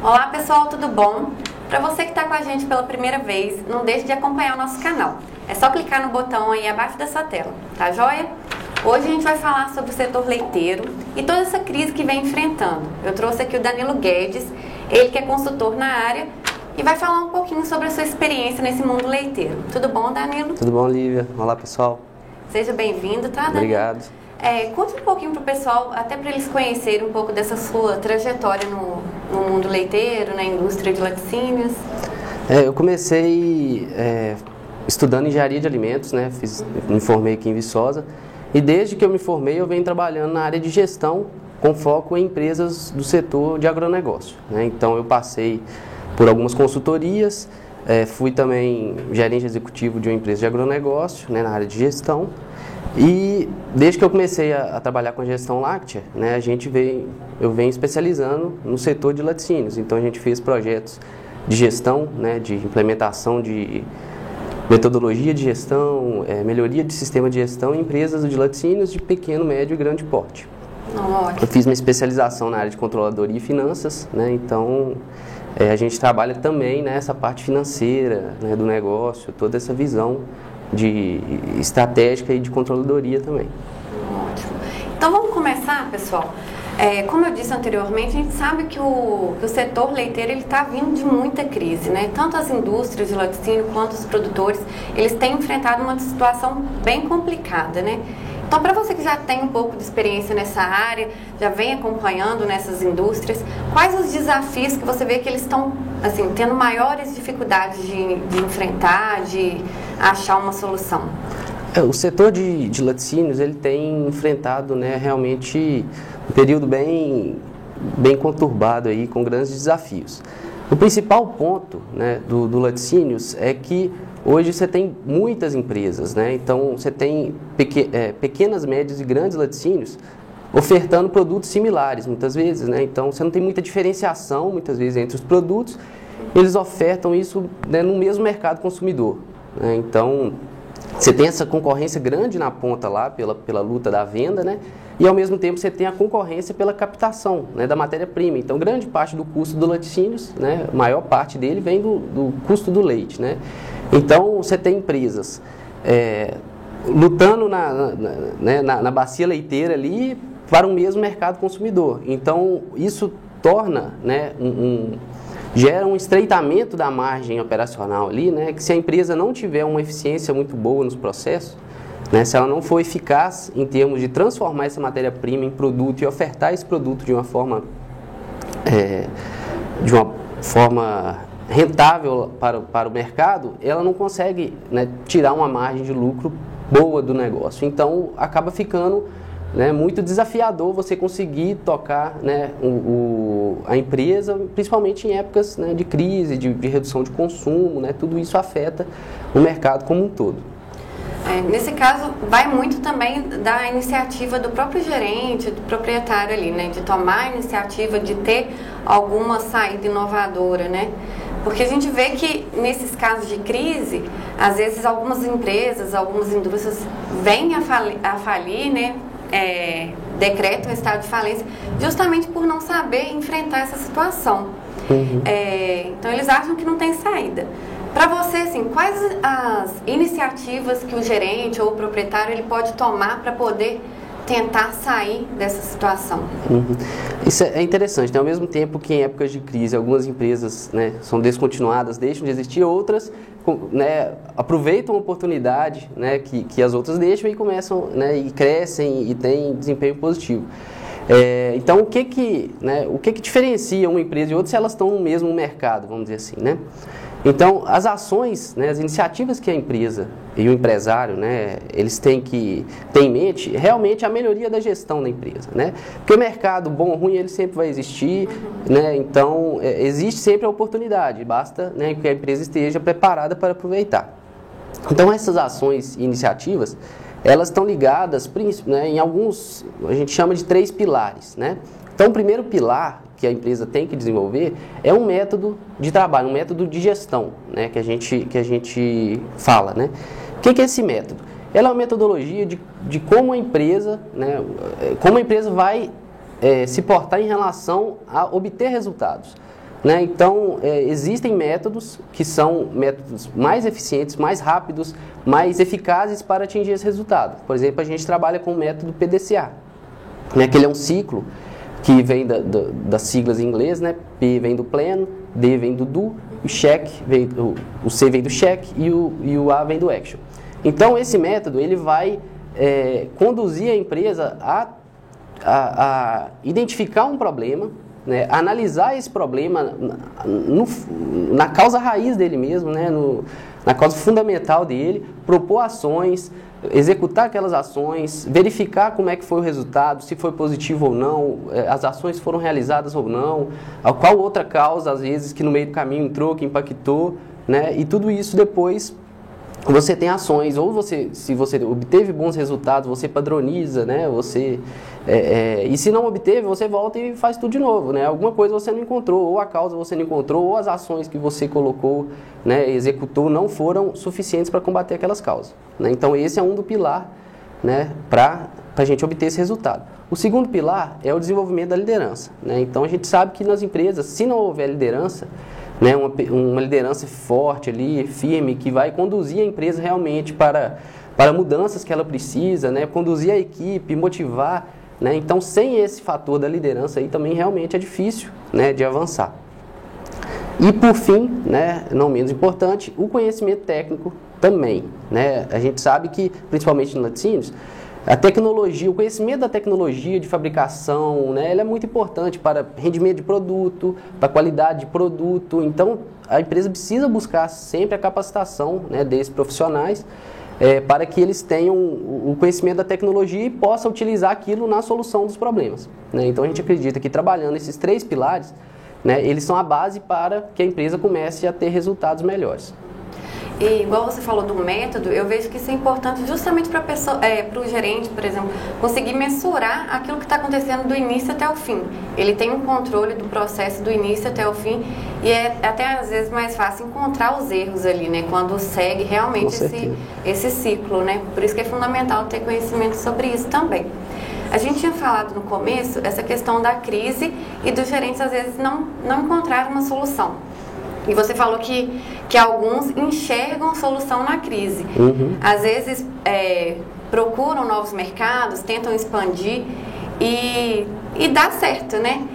Olá pessoal, tudo bom? Para você que está com a gente pela primeira vez, não deixe de acompanhar o nosso canal. É só clicar no botão aí abaixo da sua tela, tá joia? Hoje a gente vai falar sobre o setor leiteiro e toda essa crise que vem enfrentando. Eu trouxe aqui o Danilo Guedes, ele que é consultor na área e vai falar um pouquinho sobre a sua experiência nesse mundo leiteiro. Tudo bom, Danilo? Tudo bom, Lívia? Olá, pessoal. Seja bem-vindo, tá, Danilo? Obrigado. Conte um pouquinho para o pessoal, até para eles conhecerem um pouco dessa sua trajetória no mundo leiteiro, na indústria de laticínios. Eu comecei estudando engenharia de alimentos, né? Me formei aqui em Viçosa e desde que eu me formei eu venho trabalhando na área de gestão com foco em empresas do setor de agronegócio, né? Então eu passei por algumas consultorias, fui também gerente executivo de uma empresa de agronegócio, né, na área de gestão. E desde que eu comecei a trabalhar com a gestão láctea, né, eu venho especializando no setor de laticínios. Então a gente fez projetos de gestão, né, de implementação de metodologia de gestão, melhoria de sistema de gestão em empresas de laticínios de pequeno, médio e grande porte. Ótimo. Eu fiz minha especialização na área de controladoria e finanças, né, então a gente trabalha também nessa parte financeira, né, do negócio, toda essa visão de estratégica e de controladoria também. Ótimo. Então vamos começar, pessoal. Como eu disse anteriormente, a gente sabe que o setor leiteiro está vindo de muita crise, né? Tanto as indústrias de laticínio quanto os produtores, eles têm enfrentado uma situação bem complicada, né? Então, para você que já tem um pouco de experiência nessa área, já vem acompanhando nessas indústrias, quais os desafios que você vê que eles estão assim, tendo maiores dificuldades de enfrentar, de achar uma solução? O setor de laticínios ele tem enfrentado, né, realmente um período bem conturbado aí, com grandes desafios. O principal ponto, né, do laticínios é que hoje você tem muitas empresas, né? Então você tem pequenas, médias e grandes laticínios ofertando produtos similares muitas vezes, né? Então você não tem muita diferenciação muitas vezes entre os produtos, eles ofertam isso, né, no mesmo mercado consumidor, né? Então você tem essa concorrência grande na ponta lá pela luta da venda, né? E ao mesmo tempo você tem a concorrência pela captação, né, da matéria-prima. Então grande parte do custo do laticínios, né, a maior parte dele vem do custo do leite, né? Então você tem empresas lutando na bacia leiteira ali para o mesmo mercado consumidor. Então isso torna, né, gera um estreitamento da margem operacional ali, né, que se a empresa não tiver uma eficiência muito boa nos processos, né, se ela não for eficaz em termos de transformar essa matéria-prima em produto e ofertar esse produto de uma forma rentável para o mercado, ela não consegue, né, tirar uma margem de lucro boa do negócio. Então acaba ficando, né, muito desafiador você conseguir tocar, né, a empresa, principalmente em épocas, né, de crise, de redução de consumo, né, tudo isso afeta o mercado como um todo. Nesse caso, vai muito também da iniciativa do próprio gerente, do proprietário ali, né, de tomar a iniciativa de ter alguma saída inovadora, né? Porque a gente vê que nesses casos de crise, às vezes algumas empresas, algumas indústrias vêm a falir, né? Decretam o estado de falência, justamente por não saber enfrentar essa situação. Uhum. Então eles acham que não tem saída. Para você, assim, quais as iniciativas que o gerente ou o proprietário ele pode tomar para poder tentar sair dessa situação? Uhum. Isso é interessante, né? Ao mesmo tempo que em épocas de crise algumas empresas, né, são descontinuadas, deixam de existir, outras, né, aproveitam a oportunidade, né, que as outras deixam e começam, né, e crescem e têm desempenho positivo. Então o que diferencia uma empresa de outra se elas estão no mesmo mercado, vamos dizer assim, né? Então as ações, né, as iniciativas que a empresa e o empresário, né, eles têm que ter em mente realmente a melhoria da gestão da empresa, né? Porque o mercado bom ou ruim ele sempre vai existir, né? Então existe sempre a oportunidade, basta, né, que a empresa esteja preparada para aproveitar. Então essas ações e iniciativas elas estão ligadas, né, em alguns, a gente chama de 3 pilares, né? Então o primeiro pilar que a empresa tem que desenvolver é um método de trabalho, um método de gestão, né, que a gente fala, né? O que é esse método? Ela é uma metodologia de como a empresa, né, vai se portar em relação a obter resultados. né? Então, existem métodos que são métodos mais eficientes, mais rápidos, mais eficazes para atingir esse resultado. Por exemplo, a gente trabalha com o método PDCA, né? Que ele é um ciclo que vem das siglas em inglês, né? P vem do pleno, D vem do do, o C vem do check e o A vem do action. Então, esse método ele vai conduzir a empresa a identificar um problema, né, analisar esse problema na causa raiz dele mesmo, né, na causa fundamental dele, propor ações, executar aquelas ações, verificar como é que foi o resultado, se foi positivo ou não, as ações foram realizadas ou não, qual outra causa, às vezes, que no meio do caminho entrou, que impactou, né, e tudo isso depois você tem ações, ou se você obteve bons resultados, você padroniza, né, e se não obteve, você volta e faz tudo de novo, né, alguma coisa você não encontrou, ou a causa você não encontrou, ou as ações que você colocou, né, executou, não foram suficientes para combater aquelas causas, né, então esse é um do pilar, né, para a gente obter esse resultado. O segundo pilar é o desenvolvimento da liderança, né, então a gente sabe que nas empresas, se não houver liderança, né, uma liderança forte ali, firme, que vai conduzir a empresa realmente para mudanças que ela precisa, né, conduzir a equipe, motivar, né, então sem esse fator da liderança aí também realmente é difícil, né, de avançar. E por fim, né, não menos importante, o conhecimento técnico também, né, a gente sabe que, principalmente no laticínios, a tecnologia, o conhecimento da tecnologia de fabricação, né, ele é muito importante para rendimento de produto, para qualidade de produto. Então, a empresa precisa buscar sempre a capacitação, né, desses profissionais para que eles tenham o conhecimento da tecnologia e possam utilizar aquilo na solução dos problemas, né. Então, a gente acredita que trabalhando esses 3 pilares, né, eles são a base para que a empresa comece a ter resultados melhores. E igual você falou do método, eu vejo que isso é importante justamente para o gerente, por exemplo, conseguir mensurar aquilo que está acontecendo do início até o fim. Ele tem um controle do processo do início até o fim e é até às vezes mais fácil encontrar os erros ali, né? Quando segue realmente esse ciclo, né? Por isso que é fundamental ter conhecimento sobre isso também. A gente tinha falado no começo essa questão da crise e dos gerentes às vezes não encontrar uma solução. E você falou que alguns enxergam solução na crise. Uhum. Às vezes procuram novos mercados, tentam expandir e dá certo, né?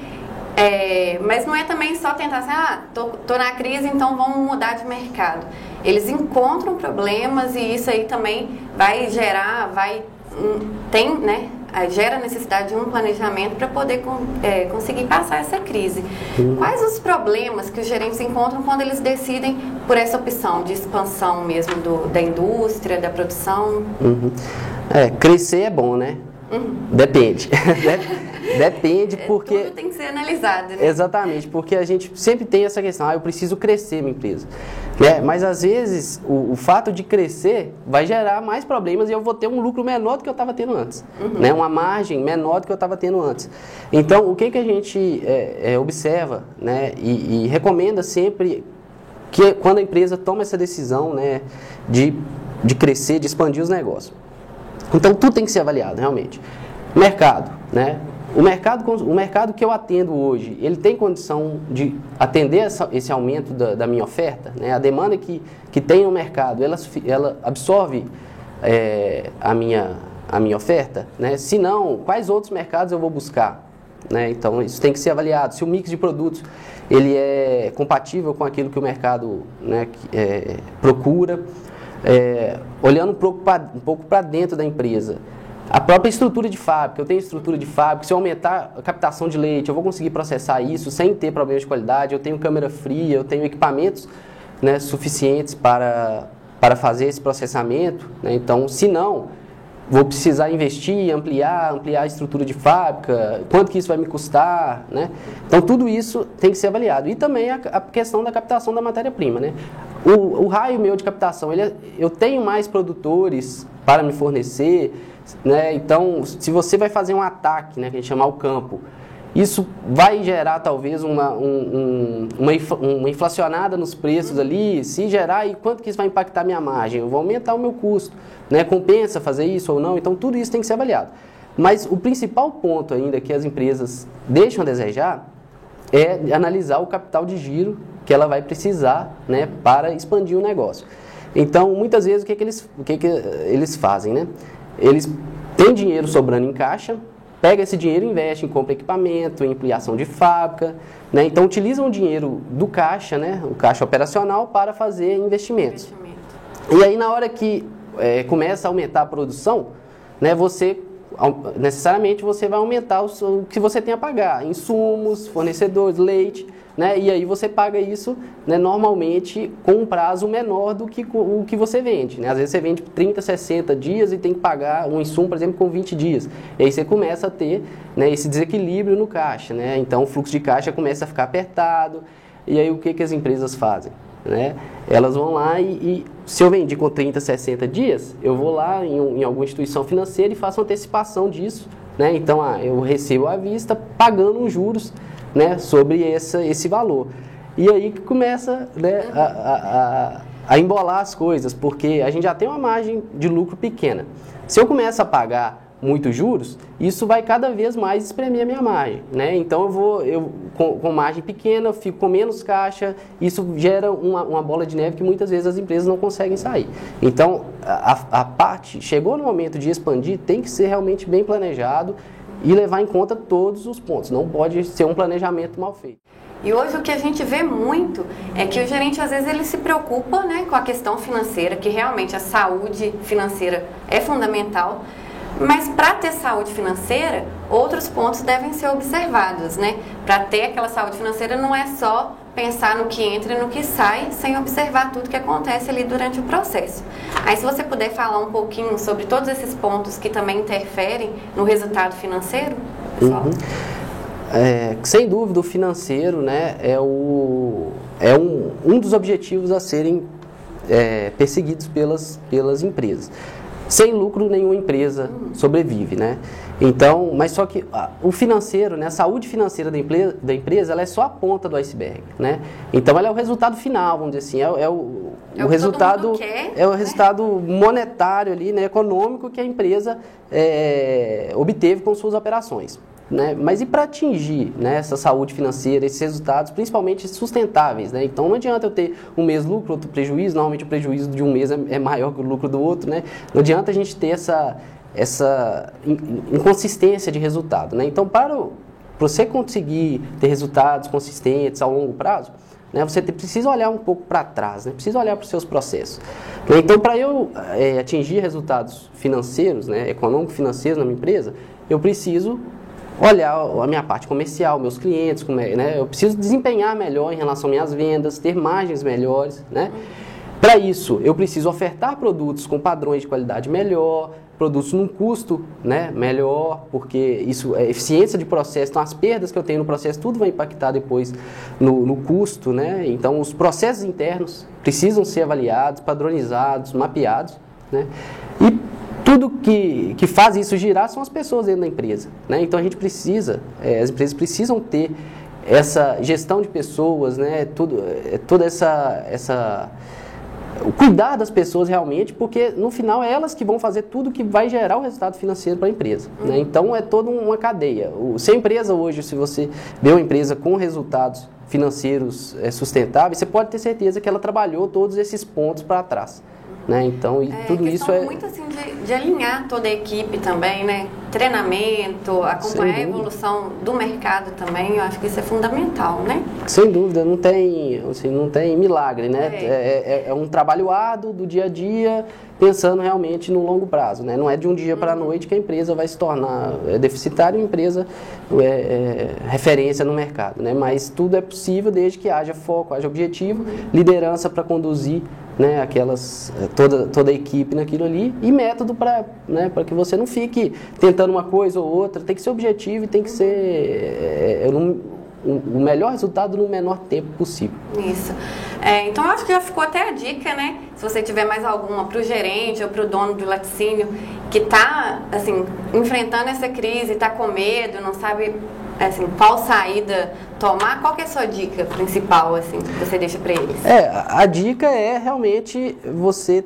Mas não é também só tentar assim, tô na crise, então vamos mudar de mercado. Eles encontram problemas e isso aí também vai gerar, né? Gera necessidade de um planejamento para poder conseguir passar essa crise. Quais os problemas que os gerentes encontram quando eles decidem por essa opção de expansão mesmo da indústria, da produção? Crescer é bom, né? Depende. Depende porque... Tudo tem que ser analisado, né? Exatamente, porque a gente sempre tem essa questão, eu preciso crescer minha empresa. Né? Mas às vezes o fato de crescer vai gerar mais problemas e eu vou ter um lucro menor do que eu estava tendo antes. Né? Uma margem menor do que eu estava tendo antes. Então, o que a gente observa, né? e recomenda sempre que quando a empresa toma essa decisão, né? de crescer, de expandir os negócios. Então, tudo tem que ser avaliado, realmente. Mercado, né? O mercado que eu atendo hoje, ele tem condição de atender esse aumento da minha oferta? Né? A demanda que tem no mercado, ela absorve a minha oferta? Né? Se não, quais outros mercados eu vou buscar? Né? Então, isso tem que ser avaliado. Se o mix de produtos ele é compatível com aquilo que o mercado, né, procura. Olhando um pouco para dentro da empresa, a própria estrutura de fábrica, eu tenho estrutura de fábrica, se eu aumentar a captação de leite, eu vou conseguir processar isso sem ter problemas de qualidade, eu tenho câmara fria, eu tenho equipamentos, né, suficientes para fazer esse processamento, né? Então, se não, vou precisar investir, ampliar a estrutura de fábrica, quanto que isso vai me custar, né? Então, tudo isso tem que ser avaliado. E também a questão da captação da matéria-prima, né? O raio meu de captação, eu tenho mais produtores para me fornecer, né? Então, se você vai fazer um ataque, né, que a gente chama ao campo, isso vai gerar talvez uma inflacionada nos preços ali, se gerar, e quanto que isso vai impactar a minha margem? Eu vou aumentar o meu custo, né? Compensa fazer isso ou não? Então, tudo isso tem que ser avaliado. Mas o principal ponto ainda que as empresas deixam a desejar é analisar o capital de giro que ela vai precisar, né, para expandir o negócio. Então, muitas vezes, o que eles fazem, né? Eles têm dinheiro sobrando em caixa, pega esse dinheiro e investe em compra de equipamento, em ampliação de fábrica, né? Então, utilizam o dinheiro do caixa, né, o caixa operacional, para fazer investimentos. E aí, na hora que começa a aumentar a produção, né, necessariamente você vai aumentar o que você tem a pagar, insumos, fornecedores, leite, né, e aí você paga isso, né, normalmente com um prazo menor do que o que você vende, né? Às vezes você vende 30, 60 dias e tem que pagar um insumo, por exemplo, com 20 dias. E aí você começa a ter, né, esse desequilíbrio no caixa, né? Então o fluxo de caixa começa a ficar apertado. E aí o que as empresas fazem? Né? Elas vão lá e se eu vendi com 30, 60 dias, eu vou lá em alguma instituição financeira e faço uma antecipação disso, né? Então eu recebo à vista pagando uns juros, né, sobre esse valor. E aí que começa, né, a embolar as coisas, porque a gente já tem uma margem de lucro pequena. Se eu começo a pagar muitos juros, isso vai cada vez mais espremer a minha margem, né? Então com margem pequena, eu fico com menos caixa, isso gera uma bola de neve que muitas vezes as empresas não conseguem sair. Então, a parte, chegou no momento de expandir, tem que ser realmente bem planejado e levar em conta todos os pontos, não pode ser um planejamento mal feito. E hoje o que a gente vê muito é que o gerente, às vezes, ele se preocupa, né, com a questão financeira, que realmente a saúde financeira é fundamental. Mas para ter saúde financeira, outros pontos devem ser observados, né? Para ter aquela saúde financeira não é só pensar no que entra e no que sai, sem observar tudo que acontece ali durante o processo. Aí se você puder falar um pouquinho sobre todos esses pontos que também interferem no resultado financeiro, pessoal. Sem dúvida, o financeiro, né, é um dos objetivos a serem perseguidos pelas empresas. Sem lucro, nenhuma empresa sobrevive, né? Então, mas só que o financeiro, né, a saúde financeira da empresa, ela é só a ponta do iceberg, né? Então, ela é o resultado final, vamos dizer assim, o resultado, é o resultado monetário ali, né, econômico que a empresa obteve com suas operações. Né? Mas e para atingir, né, essa saúde financeira, esses resultados, principalmente sustentáveis, né? Então não adianta eu ter um mês lucro, outro prejuízo, normalmente o prejuízo de um mês é maior que o lucro do outro, né? Não adianta a gente ter essa inconsistência de resultado, né? Então para você conseguir ter resultados consistentes ao longo prazo, né, você precisa olhar um pouco para trás, né? Precisa olhar para os seus processos. Né? Então para eu atingir resultados financeiros, né, econômico-financeiros na minha empresa, eu preciso olhar a minha parte comercial, meus clientes, né? Eu preciso desempenhar melhor em relação às minhas vendas, ter margens melhores, né? Para isso, eu preciso ofertar produtos com padrões de qualidade melhor, produtos num custo, né, melhor, porque isso é eficiência de processo, então as perdas que eu tenho no processo, tudo vai impactar depois no custo, né? Então os processos internos precisam ser avaliados, padronizados, mapeados, né? E tudo que faz isso girar são as pessoas dentro da empresa, né? Então a gente precisa, as empresas precisam ter essa gestão de pessoas, né? Toda o cuidar das pessoas realmente, porque no final é elas que vão fazer tudo que vai gerar o resultado financeiro para a empresa, né? Então é toda uma cadeia. Se a empresa hoje, se você vê uma empresa com resultados financeiros sustentáveis, você pode ter certeza que ela trabalhou todos esses pontos para trás. Né? Então, tudo isso muito assim de alinhar toda a equipe também, né? Treinamento, acompanhar a evolução do mercado também, eu acho que isso é fundamental, né? Sem dúvida, não tem milagre, né? É um trabalho árduo do dia a dia, pensando realmente no longo prazo, né? Não é de um dia para a noite que a empresa vai se tornar deficitária e a empresa referência no mercado, né? Mas tudo é possível desde que haja foco, haja objetivo, liderança para conduzir, né, toda a equipe naquilo ali e método para, né, para que você não fique tentando uma coisa ou outra, tem que ser objetivo e tem que ser o melhor resultado no menor tempo possível. Isso. Então, eu acho que já ficou até a dica, né? Se você tiver mais alguma para o gerente ou para o dono do laticínio que está, assim, enfrentando essa crise, está com medo, não sabe, assim, qual saída tomar, qual que é a sua dica principal, assim, que você deixa para eles? A dica é realmente você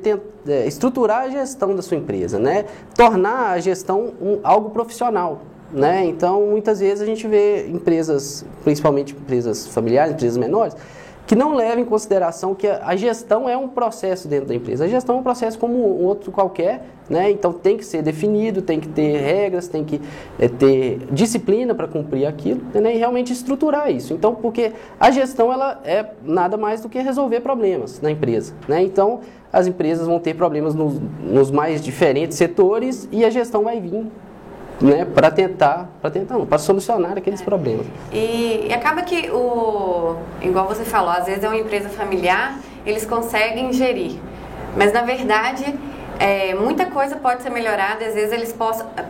estruturar a gestão da sua empresa, né? Tornar a gestão algo profissional. né? Então, muitas vezes a gente vê empresas, principalmente empresas familiares, empresas menores, que não levam em consideração que a gestão é um processo dentro da empresa. A gestão é um processo como um outro qualquer, né? Então tem que ser definido, tem que ter regras, tem que ter disciplina para cumprir aquilo, né? E realmente estruturar isso. Então, porque a gestão ela é nada mais do que resolver problemas na empresa, né? Então, as empresas vão ter problemas nos mais diferentes setores e a gestão vai vir, né, para solucionar aqueles problemas. E acaba que, igual você falou, às vezes é uma empresa familiar, eles conseguem gerir, mas na verdade muita coisa pode ser melhorada, às vezes eles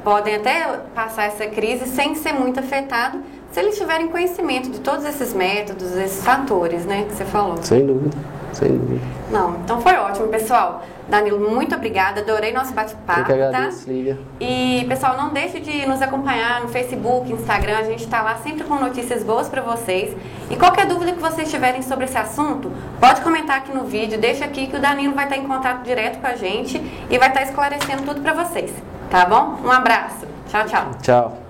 podem até passar essa crise sem ser muito afetado, se eles tiverem conhecimento de todos esses métodos, esses fatores, né, que você falou. Sem dúvida, sem dúvida. Não, então foi ótimo, pessoal. Danilo, muito obrigada, adorei nosso bate-papo, Eu que agradeço, tá? Lívia. E, pessoal, não deixe de nos acompanhar no Facebook, Instagram, a gente está lá sempre com notícias boas para vocês. E qualquer dúvida que vocês tiverem sobre esse assunto, pode comentar aqui no vídeo, deixa aqui que o Danilo vai estar em contato direto com a gente e vai estar esclarecendo tudo para vocês, tá bom? Um abraço, tchau, tchau. Tchau.